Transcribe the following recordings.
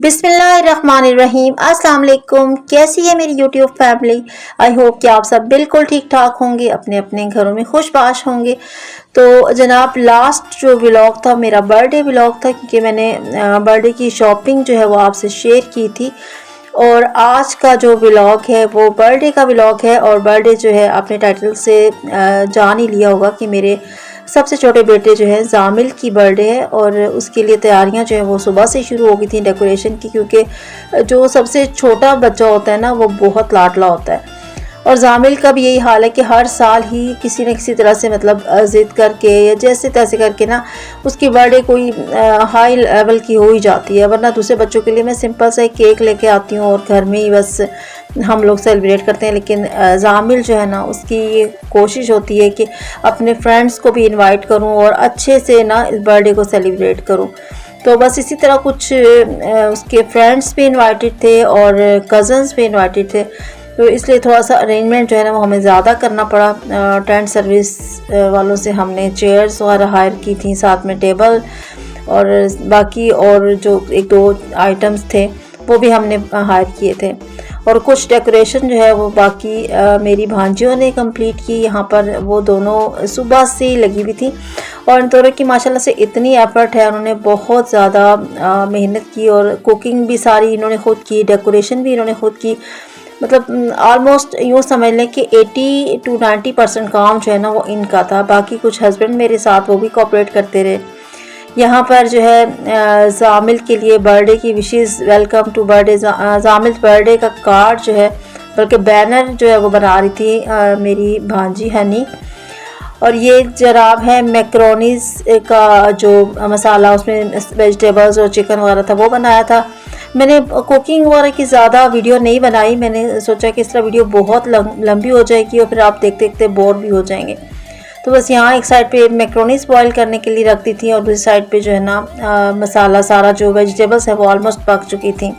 बिस्मिल्लाहिर्रहमानिर्रहीम। अस्सलाम वालेकुम। कैसी है मेरी यूट्यूब फैमिली। आई होप कि आप सब बिल्कुल ठीक ठाक होंगे, अपने अपने घरों में खुशबाश होंगे। तो जनाब, लास्ट जो व्लॉग था मेरा बर्थडे व्लॉग था, क्योंकि मैंने बर्थडे की शॉपिंग जो है वो आपसे शेयर की थी। और आज का जो व्लॉग है वो बर्थडे का व्लॉग है। और बर्थडे जो है आपने टाइटल से जान ही लिया होगा कि मेरे सबसे छोटे बेटे जो है जामिल की बर्थडे है। और उसके लिए तैयारियां जो है वो सुबह से शुरू हो गई थी डेकोरेशन की, क्योंकि जो सबसे छोटा बच्चा होता है ना वो बहुत लाडला होता है। और जामिल का भी यही हाल है कि हर साल ही किसी न किसी तरह से मतलब ज़िद करके या जैसे तैसे करके ना उसकी बर्थडे कोई हाई लेवल की हो ही जाती है। वरना दूसरे बच्चों के लिए मैं सिंपल सा एक केक लेके आती हूँ और घर में ही बस हम लोग सेलिब्रेट करते हैं। लेकिन जामिल जो है ना उसकी ये कोशिश होती है कि अपने फ्रेंड्स को भी इनवाइट करूँ और अच्छे से ना इस बर्थडे को सेलिब्रेट करूँ। तो बस इसी तरह कुछ उसके फ्रेंड्स भी इनवाइटेड थे और कज़न्स भी इनवाइटेड थे। तो इसलिए थोड़ा सा अरेंजमेंट जो है ना वो हमें ज़्यादा करना पड़ा। टेंट सर्विस वालों से हमने चेयर्स वगैरह हायर की थी, साथ में टेबल और बाकी और जो एक दो आइटम्स थे वो भी हमने हायर किए थे। और कुछ डेकोरेशन जो है वो बाकी मेरी भांजियों ने कंप्लीट की। यहाँ पर वो दोनों सुबह से ही लगी हुई थी और इन दोनों की माशाल्लाह से इतनी एफर्ट है, उन्होंने बहुत ज़्यादा मेहनत की। और कुकिंग भी सारी इन्होंने खुद की, डेकोरेशन भी इन्होंने खुद की। मतलब ऑलमोस्ट यूँ समझ लें कि 80 to 90% काम जो है ना वो इनका था। बाकी कुछ हस्बैंड मेरे साथ वो भी कोऑपरेट करते रहे। यहाँ पर जो है जामिल के लिए बर्थडे की wishes, welcome to birthday, Jamil birthday का कार्ड जो है बल्कि बैनर जो है वो बना रही थी मेरी भांजी हनी। और ये जनाब है मैक्रोनीज का जो मसाला, उसमें वेजिटेबल्स और चिकन वगैरह था वो बनाया था। मैंने कुकिंग वगैरह की ज़्यादा वीडियो नहीं बनाई, मैंने सोचा कि इस तरह वीडियो बहुत लंबी हो जाएगी और फिर आप देखते देखते बोर भी हो जाएंगे। तो बस यहाँ एक साइड पे मैक्रोनीज बॉईल करने के लिए रख दी थी और दूसरी साइड पे जो है ना मसाला, सारा जो वेजिटेबल्स है वो ऑलमोस्ट पक चुकी थी।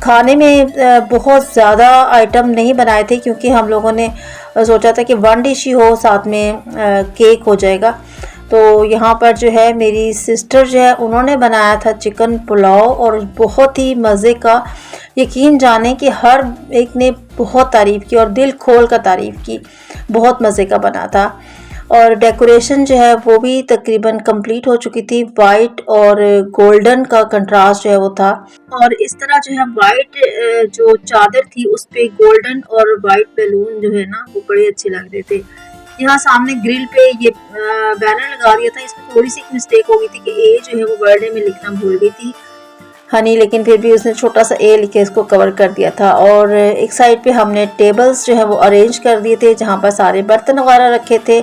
खाने में बहुत ज़्यादा आइटम नहीं बनाए थे, क्योंकि हम लोगों ने सोचा था कि वन डिश ही हो, साथ में केक हो जाएगा। तो यहाँ पर जो है मेरी सिस्टर जो है उन्होंने बनाया था चिकन पुलाव और बहुत ही मज़े का। यकीन जाने कि हर एक ने बहुत तारीफ़ की और दिल खोल कर तारीफ़ की। बहुत मज़े का बना था। और डेकोरेशन जो है वो भी तकरीबन कंप्लीट हो चुकी थी। वाइट और गोल्डन का कंट्रास्ट जो है वो था। और इस तरह जो है वाइट जो चादर थी उस पे गोल्डन और वाइट बैलून जो है ना वो बड़े अच्छे लग रहे थे। यहाँ सामने ग्रिल पे ये बैनर लगा दिया था। इसमें थोड़ी सी मिस्टेक हो गई थी कि ए जो है वो बर्थडे में लिखना भूल गई थी हनी, लेकिन फिर भी उसने छोटा सा ए लिखे इसको कवर कर दिया था। और एक साइड पे हमने टेबल्स जो है वो अरेंज कर दिए थे जहाँ पर सारे बर्तन वगैरह रखे थे।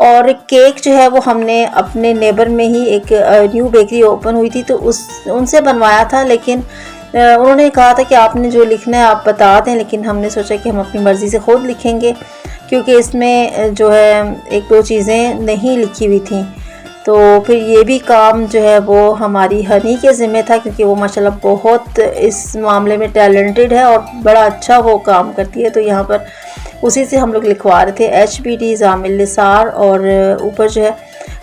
और केक जो है वो हमने अपने नेबर में ही एक न्यू बेकरी ओपन हुई थी तो उनसे बनवाया था। लेकिन उन्होंने कहा था कि आपने जो लिखना है आप बता दें, लेकिन हमने सोचा कि हम अपनी मर्ज़ी से ख़ुद लिखेंगे, क्योंकि इसमें जो है एक दो चीज़ें नहीं लिखी हुई थी। तो फिर ये भी काम जो है वो हमारी हनी के ज़िम्मे था, क्योंकि वो माशाल्लाह बहुत इस मामले में टैलेंटेड है और बड़ा अच्छा वो काम करती है। तो यहाँ पर उसी से हम लोग लिखवा रहे थे HBD जामिल निसार, और ऊपर जो है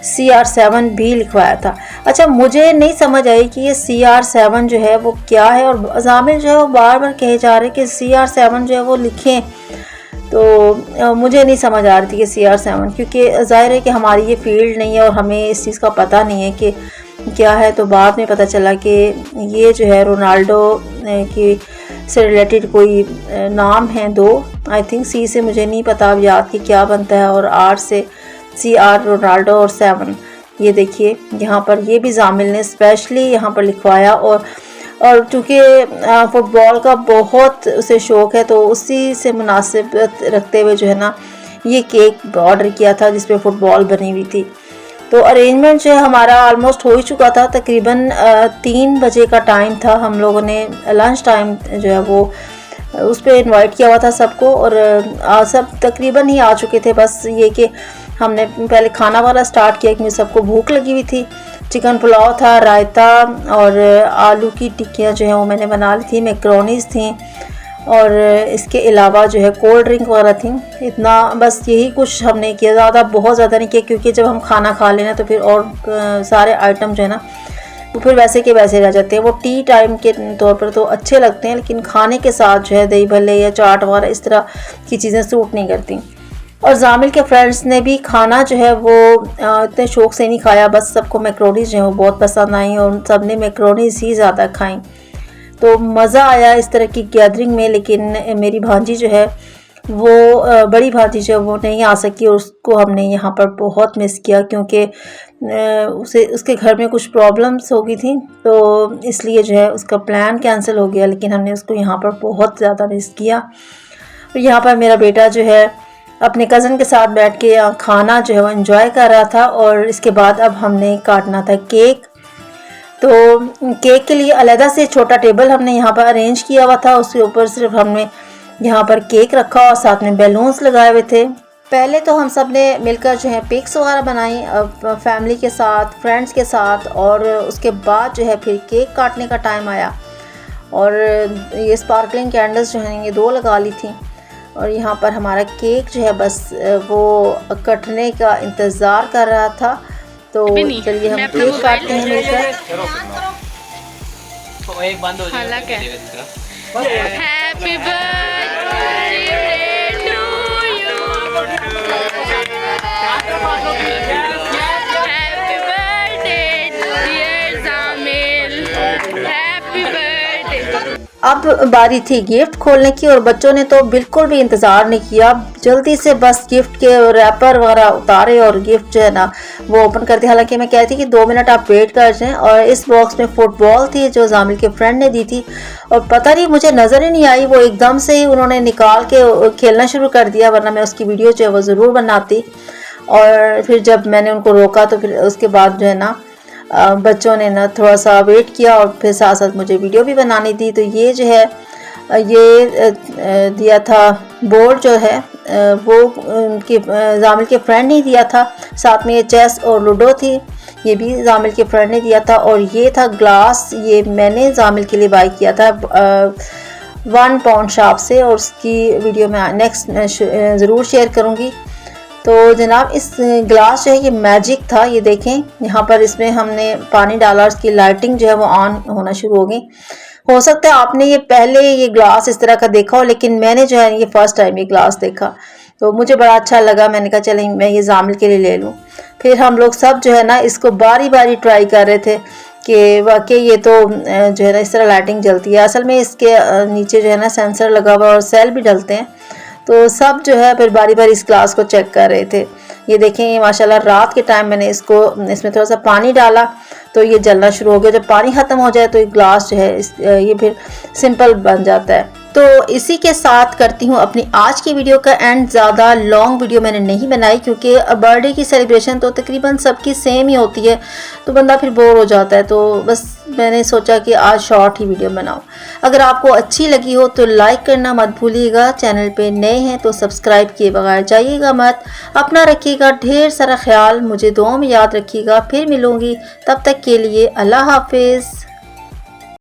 CR7 भी लिखवाया था। अच्छा, मुझे नहीं समझ आई कि ये CR7 जो है वो क्या है, और जामिल जो है वो बार बार कहे जा रहे कि CR7 जो है वो लिखें। तो मुझे नहीं समझ आ रही थी कि CR7, क्योंकि ज़ाहिर है कि हमारी ये फील्ड नहीं है और हमें इस चीज़ का पता नहीं है कि क्या है। तो बाद में पता चला कि ये जो है रोनाल्डो की से रिलेटेड कोई नाम है दो। आई थिंक C से मुझे नहीं पता अब याद कि क्या बनता है, और R से CR रोनाल्डो और 7। ये देखिए यहाँ पर ये भी जामिल ने स्पेशली यहाँ पर लिखवाया। और चूँकि फुटबॉल का बहुत उसे शौक़ है तो उसी से मुनासिब रखते हुए जो है ना ये केक ऑर्डर किया था जिसपे फुटबॉल बनी हुई थी। तो अरेंजमेंट जो है हमारा ऑलमोस्ट हो ही चुका था। तकरीबन 3 बजे का टाइम था। हम लोगों ने लंच टाइम जो है वो उस पर इन्वाइट किया हुआ था सबको, और सब तकरीबन ही आ चुके थे। बस ये कि हमने पहले खाना वाला स्टार्ट किया क्योंकि सबको भूख लगी हुई थी। चिकन पुलाव था, रायता और आलू की टिक्कियाँ जो है वो मैंने बना ली थी, मैक्रोनीज थी, और इसके अलावा जो है कोल्ड ड्रिंक वगैरह थी। इतना बस यही कुछ हमने किया, ज़्यादा बहुत ज़्यादा नहीं किया, क्योंकि जब हम खाना खा लेना तो फिर और सारे आइटम जो है ना वो फिर वैसे के वैसे रह जाते हैं। वो टी टाइम के तौर पर तो अच्छे लगते हैं, लेकिन खाने के साथ जो है दही भल्ले या चाट वगैरह इस तरह की चीज़ें सूट नहीं करती। और जामिल के फ्रेंड्स ने भी खाना जो है वो इतने शौक़ से नहीं खाया, बस सबको मैक्रोनीज़ जो है वो बहुत पसंद आई और सब ने मैक्रोनीज़ ही ज़्यादा खाई। तो मज़ा आया इस तरह की गैदरिंग में। लेकिन मेरी भांजी जो है वो बड़ी भांजी जो है वो नहीं आ सकी और उसको हमने यहाँ पर बहुत मिस किया, क्योंकि उसे उसके घर में कुछ प्रॉब्लम्स हो गई थी, तो इसलिए जो है उसका प्लान कैंसिल हो गया। लेकिन हमने उसको यहाँ पर बहुत ज़्यादा मिस किया। और यहाँ पर मेरा बेटा जो है अपने कज़न के साथ बैठ के खाना जो है वो एंजॉय कर रहा था। और इसके बाद अब हमने काटना था केक। तो केक के लिए अलहदा से छोटा टेबल हमने यहाँ पर अरेंज किया हुआ था, उसके ऊपर सिर्फ हमने यहाँ पर केक रखा और साथ में बैलून्स लगाए हुए थे। पहले तो हम सब ने मिलकर जो है पिक्स वगैरह बनाई फैमिली के साथ, फ्रेंड्स के साथ, और उसके बाद जो है फिर केक काटने का टाइम आया। और ये स्पार्कलिंग कैंडल्स जो हैं ये 2 लगा ली थी। और यहाँ पर हमारा केक जो है बस वो कटने का इंतज़ार कर रहा था। तो चलिए हम केक काटते हैं मिलकर। Happy birthday to you, happy birthday dear Jamil, happy birthday. अब बारी थी गिफ्ट खोलने की और बच्चों ने तो बिल्कुल भी इंतज़ार नहीं किया, जल्दी से बस गिफ्ट के रैपर वगैरह उतारे और गिफ्ट जो है ना वो ओपन कर दिया। हालांकि मैं कहती कि 2 मिनट आप वेट कर जाएं। और इस बॉक्स में फुटबॉल थी जो जामिल के फ्रेंड ने दी थी, और पता नहीं मुझे नज़र ही नहीं आई, वो एकदम से ही उन्होंने निकाल के खेलना शुरू कर दिया, वरना मैं उसकी वीडियो जो है वो ज़रूर बनाती। और फिर जब मैंने उनको रोका तो फिर उसके बाद जो है ना बच्चों ने ना थोड़ा सा वेट किया और फिर साथ साथ मुझे वीडियो भी बनानी थी। तो ये जो है ये दिया था बोर्ड जो है वो उनके जामिल के फ्रेंड ने दिया था। साथ में ये चेस और लूडो थी, ये भी जामिल के फ्रेंड ने दिया था। और ये था ग्लास, ये मैंने जामिल के लिए बाय किया था 1 पाउंड शॉप से, और उसकी वीडियो मैं नेक्स्ट ज़रूर शेयर करूँगी। तो जनाब इस ग्लास जो है ये मैजिक था, ये देखें यहाँ पर इसमें हमने पानी डाला, उसकी लाइटिंग जो है वो ऑन होना शुरू हो गई। हो सकता है आपने ये पहले ये ग्लास इस तरह का देखा हो, लेकिन मैंने जो है ये फर्स्ट टाइम ये ग्लास देखा, तो मुझे बड़ा अच्छा लगा। मैंने कहा चलें मैं ये जामिल के लिए ले लूँ। फिर हम लोग सब जो है ना इसको बारी बारी ट्राई कर रहे थे कि वाकई ये तो जो है ना इस तरह लाइटिंग जलती है। असल में इसके नीचे जो है ना सेंसर लगा हुआ और सेल भी डलते हैं। तो सब जो है फिर बारी बारी इस ग्लास को चेक कर रहे थे। ये देखें माशाल्लाह रात के टाइम मैंने इसमें थोड़ा सा पानी डाला तो ये जलना शुरू हो गया। जब पानी ख़त्म हो जाए तो ये ग्लास जो है ये फिर सिंपल बन जाता है। तो इसी के साथ करती हूँ अपनी आज की वीडियो का एंड। ज़्यादा लॉन्ग वीडियो मैंने नहीं बनाई क्योंकि बर्थडे की सेलिब्रेशन तो तकरीबन सबकी सेम ही होती है, तो बंदा फिर बोर हो जाता है। तो बस मैंने सोचा कि आज शॉर्ट ही वीडियो बनाऊँ। अगर आपको अच्छी लगी हो तो लाइक करना मत भूलिएगा। चैनल पे नए हैं तो सब्सक्राइब किए बगैर जाइएगा मत। अपना रखिएगा ढेर सारा ख्याल, मुझे दुआ में याद रखिएगा। फिर मिलूँगी, तब तक के लिए अल्लाह हाफिज़।